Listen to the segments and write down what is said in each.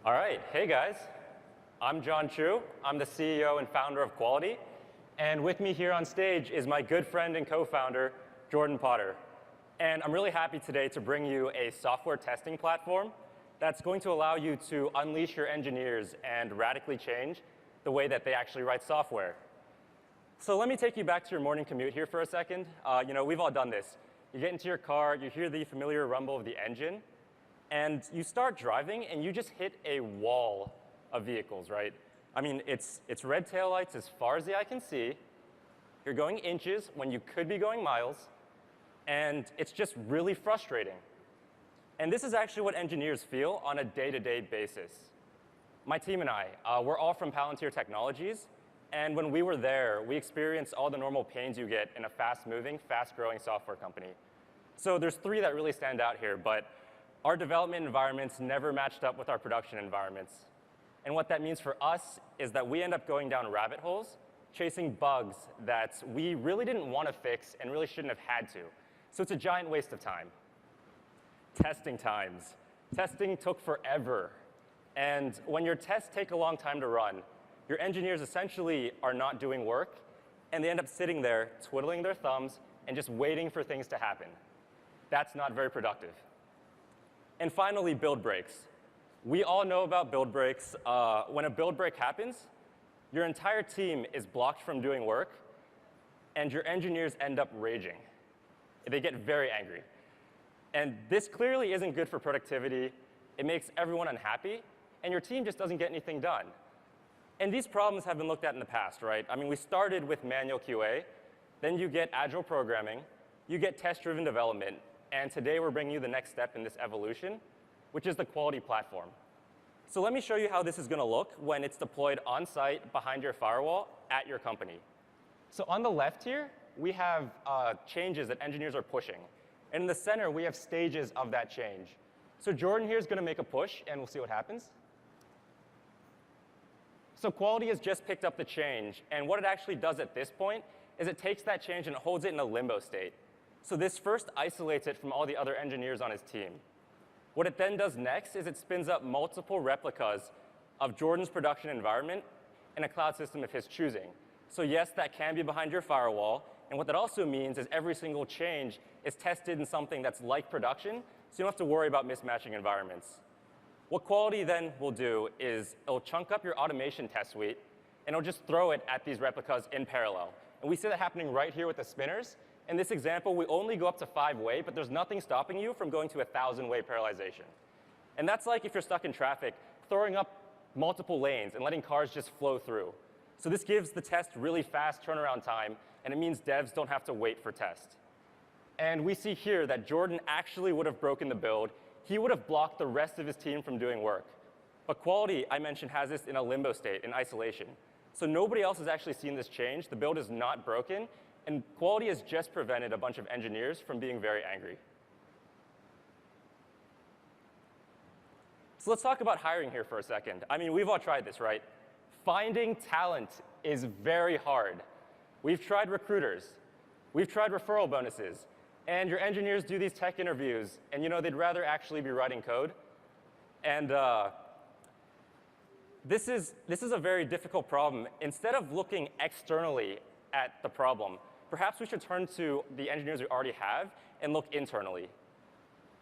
All right, hey guys. I'm John Chu. I'm the CEO and founder of Koality. And with me here on stage is my good friend and co-founder, Jordan Potter. And I'm really happy today to bring you a software testing platform that's going to allow you to unleash your engineers and radically change the way that they actually write software. So let me take you back to your morning commute here for a second. We've all done this. You get into your car, you hear the familiar rumble of the engine, and you start driving, and you just hit a wall of vehicles, right? I mean, it's red taillights as far as the eye can see. You're going inches when you could be going miles, and it's just really frustrating. And this is actually what engineers feel on a day-to-day basis. My team and I, we're all from Palantir Technologies, and when we were there, we experienced all the normal pains you get in a fast-moving, fast-growing software company. So there's three that really stand out here, but our development environments never matched up with our production environments. And what that means for us is that we end up going down rabbit holes, chasing bugs that we really didn't want to fix and really shouldn't have had to. So it's a giant waste of time. Testing times. Testing took forever. And when your tests take a long time to run, your engineers essentially are not doing work, and they end up sitting there, twiddling their thumbs, and just waiting for things to happen. That's not very productive. And finally, build breaks. We all know about build breaks. When a build break happens, your entire team is blocked from doing work, and your engineers end up raging. They get very angry. And this clearly isn't good for productivity. It makes everyone unhappy, and your team just doesn't get anything done. And these problems have been looked at in the past, right? I mean, we started with manual QA. Then you get agile programming. You get test-driven development. And today, we're bringing you the next step in this evolution, which is the Koality platform. So let me show you how this is going to look when it's deployed on-site behind your firewall at your company. So on the left here, we have changes that engineers are pushing. And in the center, we have stages of that change. So Jordan here is going to make a push, and we'll see what happens. So Koality has just picked up the change. And what it actually does at this point is it takes that change and it holds it in a limbo state. So this first isolates it from all the other engineers on his team. What it then does next is it spins up multiple replicas of Jordan's production environment in a cloud system of his choosing. So yes, that can be behind your firewall. And what that also means is every single change is tested in something that's like production, so you don't have to worry about mismatching environments. What Koality then will do is it'll chunk up your automation test suite, and it'll just throw it at these replicas in parallel. And we see that happening right here with the spinners. In this example, we only go up to 5-way, but there's nothing stopping you from going to 1,000-way parallelization. And that's like if you're stuck in traffic, throwing up multiple lanes and letting cars just flow through. So this gives the test really fast turnaround time, and it means devs don't have to wait for test. And we see here that Jordan actually would have broken the build. He would have blocked the rest of his team from doing work. But Koality, I mentioned, has this in a limbo state, in isolation. So nobody else has actually seen this change. The build is not broken. And Koality has just prevented a bunch of engineers from being very angry. So let's talk about hiring here for a second. I mean, we've all tried this, right? Finding talent is very hard. We've tried recruiters. We've tried referral bonuses. And your engineers do these tech interviews, and they'd rather actually be writing code. And this is a very difficult problem. Instead of looking externally at the problem, perhaps we should turn to the engineers we already have and look internally.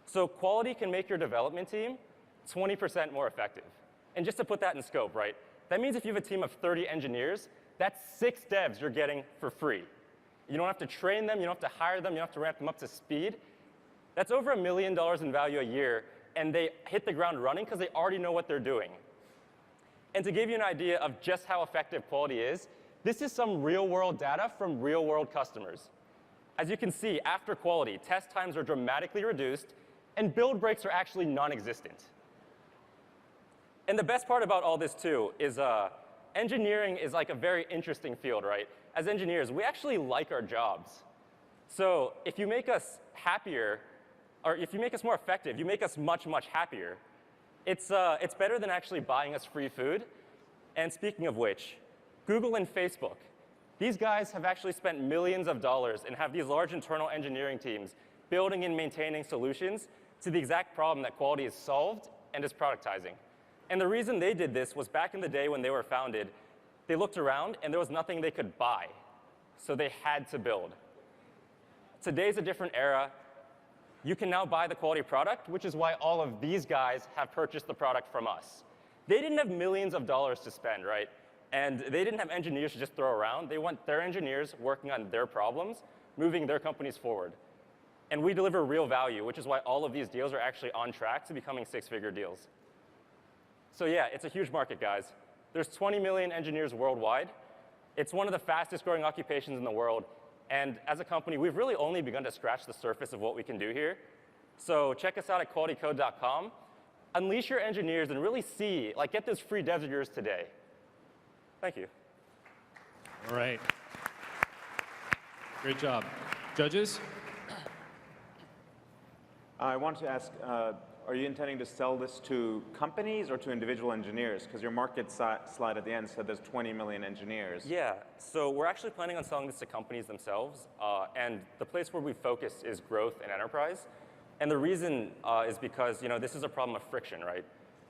So Koality can make your development team 20% more effective. And just to put that in scope, right? That means if you have a team of 30 engineers, that's 6 devs you're getting for free. You don't have to train them. You don't have to hire them. You don't have to ramp them up to speed. That's over $1 million in value a year, and they hit the ground running because they already know what they're doing. And to give you an idea of just how effective Koality is, this is some real-world data from real-world customers. As you can see, after Koality, test times are dramatically reduced, and build breaks are actually non-existent. And the best part about all this, too, is engineering is like a very interesting field, right? As engineers, we actually like our jobs. So if you make us happier, or if you make us more effective, you make us much, much happier. It's better than actually buying us free food. And speaking of which, Google and Facebook, these guys have actually spent millions of dollars and have these large internal engineering teams building and maintaining solutions to the exact problem that Koality has solved and is productizing. And the reason they did this was back in the day when they were founded, they looked around and there was nothing they could buy. So they had to build. Today's a different era. You can now buy the quality product, which is why all of these guys have purchased the product from us. They didn't have millions of dollars to spend, right? And they didn't have engineers to just throw around. They want their engineers working on their problems, moving their companies forward. And we deliver real value, which is why all of these deals are actually on track to becoming six-figure deals. So yeah, it's a huge market, guys. There's 20 million engineers worldwide. It's one of the fastest growing occupations in the world. And as a company, we've really only begun to scratch the surface of what we can do here. So check us out at qualitycode.com. Unleash your engineers and really see, like, get those free devs of yours today. Thank you. All right. Great job. Judges? I want to ask, are you intending to sell this to companies or to individual engineers? Because your market slide at the end said there's 20 million engineers. Yeah, so we're actually planning on selling this to companies themselves. And the place where we focus is growth and enterprise. And the reason is because this is a problem of friction, right?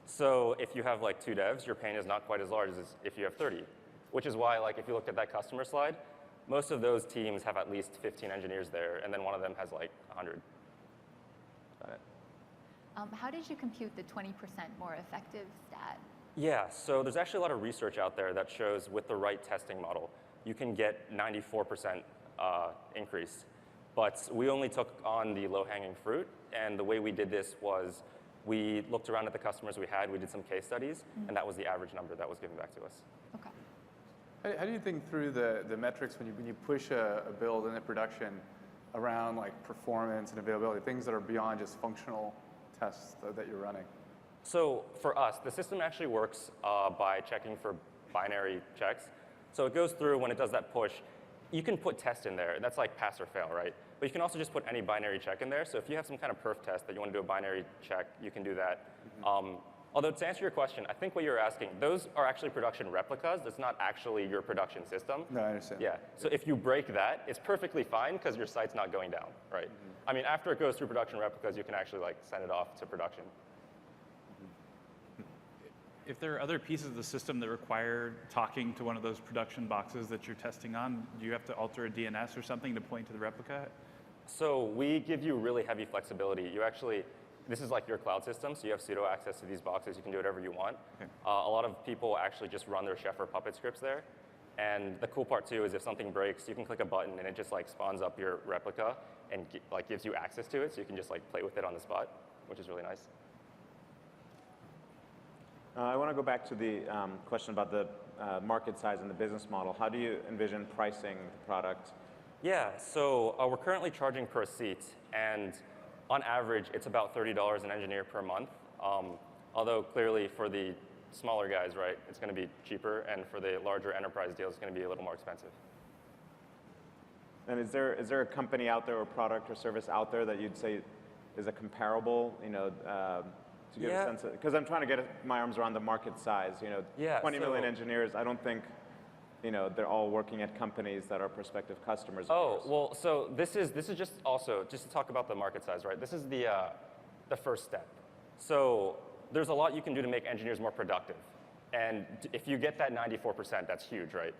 So if you have like 2 devs, your pain is not quite as large as if you have 30, which is why, like, if you look at that customer slide, most of those teams have at least 15 engineers there, and then one of them has like 100. Got it. How did you compute the 20% more effective stat? Yeah, so there's actually a lot of research out there that shows with the right testing model, you can get 94% increase. But we only took on the low-hanging fruit, and the way we did this was we looked around at the customers we had, we did some case studies, and that was the average number that was given back to us. Okay. How do you think through the metrics when you push a build into production around like performance and availability, things that are beyond just functional tests that you're running? So for us, the system actually works by checking for binary checks. So it goes through when it does that push. You can put test in there. That's like pass or fail, right? But you can also just put any binary check in there. So if you have some kind of perf test that you want to do a binary check, you can do that. Although to answer your question, I think what you're asking, those are actually production replicas. That's not actually your production system. No, I understand. Yeah. So if you break that, it's perfectly fine because your site's not going down, right? I mean, after it goes through production replicas, you can actually like send it off to production. If there are other pieces of the system that require talking to one of those production boxes that you're testing on, do you have to alter a DNS or something to point to the replica? So we give you really heavy flexibility. You actually, this is like your cloud system, so you have pseudo access to these boxes. You can do whatever you want. Okay. A lot of people actually just run their Chef or Puppet scripts there. And the cool part too is if something breaks, you can click a button and it just like spawns up your replica and like gives you access to it, so you can just like play with it on the spot, which is really nice. I want to go back to the question about the market size and the business model. How do you envision pricing the product? Yeah, so we're currently charging per seat, and on average, it's about $30 an engineer per month. Although clearly for the smaller guys, right, it's going to be cheaper, and for the larger enterprise deals, it's going to be a little more expensive. And is there a company out there or product or service out there that you'd say is a comparable, to give a sense of, because I'm trying to get my arms around the market size, 20 million engineers, I don't think, they're all working at companies that are prospective customers. Oh, well, so this is just also, just to talk about the market size, right? This is the first step. So there's a lot you can do to make engineers more productive. And if you get that 94%, that's huge, right?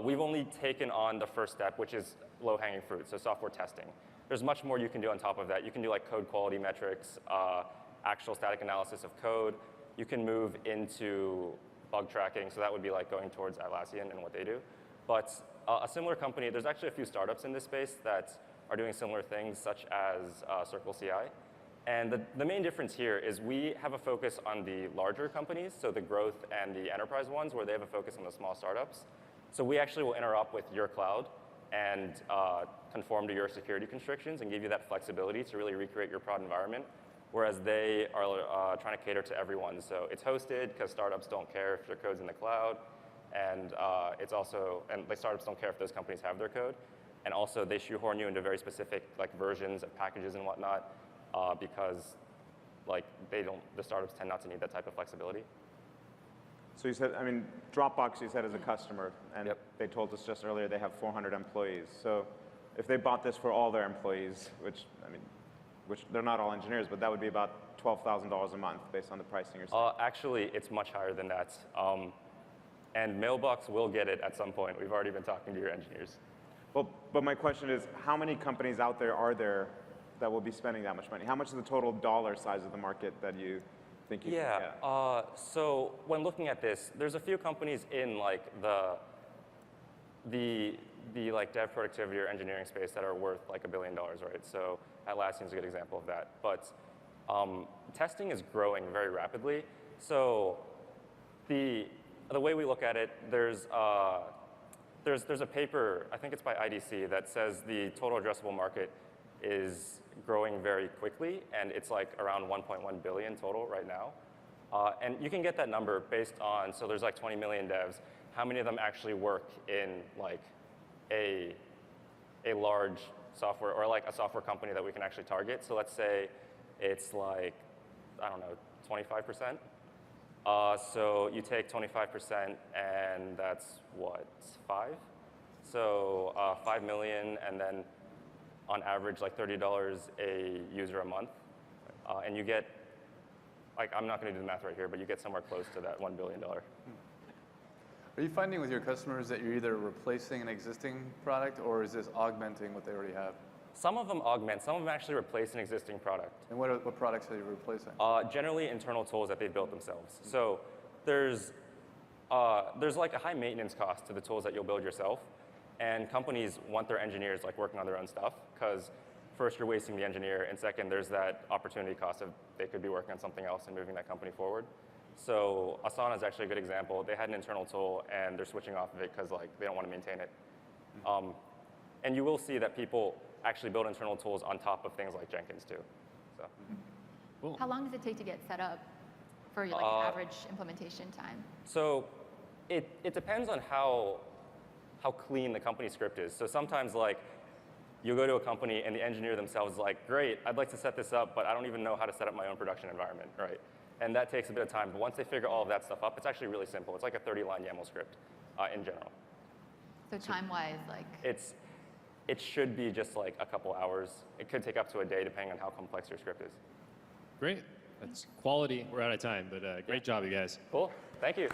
We've only taken on the first step, which is low-hanging fruit, so software testing. There's much more you can do on top of that. You can do like code quality metrics, actual static analysis of code. You can move into bug tracking, so that would be like going towards Atlassian and what they do. But a similar company, there's actually a few startups in this space that are doing similar things, such as Circle CI. And the main difference here is we have a focus on the larger companies, so the growth and the enterprise ones, where they have a focus on the small startups. So we actually will interop with your cloud and conform to your security constrictions and give you that flexibility to really recreate your prod environment, whereas they are trying to cater to everyone. So it's hosted because startups don't care if their code's in the cloud, and startups don't care if those companies have their code. And also they shoehorn you into very specific like versions of packages and whatnot because like the startups tend not to need that type of flexibility. So you said, Dropbox you said is a customer, and they told us just earlier they have 400 employees. So if they bought this for all their employees, which, which they're not all engineers, but that would be about $12,000 a month based on the pricing you're saying. Actually, it's much higher than that. And Mailbox will get it at some point. We've already been talking to your engineers. Well, but my question is, how many companies out there are there that will be spending that much money? How much is the total dollar size of the market that you think you can get? So when looking at this, there's a few companies in like the like dev productivity or engineering space that are worth like $1 billion, right? So Atlassian's a good example of that. But testing is growing very rapidly. So the way we look at it, there's a paper, I think it's by IDC, that says the total addressable market is growing very quickly, and it's like around 1.1 billion total right now. And you can get that number based on, so there's like 20 million devs, how many of them actually work in like a large software, or like a software company that we can actually target. So let's say it's like, I don't know, 25%. So you take 25%, and that's what, 5? So 5 million, and then on average, like $30 a user a month. And you get, like, I'm not going to do the math right here, but you get somewhere close to that $1 billion. Are you finding with your customers that you're either replacing an existing product, or is this augmenting what they already have? Some of them augment, some of them actually replace an existing product. And what products are you replacing? Generally internal tools that they built themselves. So there's like a high maintenance cost to the tools that you'll build yourself. And companies want their engineers like working on their own stuff, because first, you're wasting the engineer, and second, there's that opportunity cost of they could be working on something else and moving that company forward. So Asana is actually a good example. They had an internal tool, and they're switching off of it because like they don't want to maintain it. And you will see that people actually build internal tools on top of things like Jenkins too. So. Cool. How long does it take to get set up for like an average implementation time? So it depends on how clean the company script is. So sometimes like you go to a company and the engineer themselves is like, great, I'd like to set this up, but I don't even know how to set up my own production environment, right? And that takes a bit of time. But once they figure all of that stuff up, it's actually really simple. It's like a 30-line YAML script in general. So time-wise, like? It should be just like a couple hours. It could take up to a day depending on how complex your script is. Great. That's quality. We're out of time, but great job, you guys. Cool. Thank you.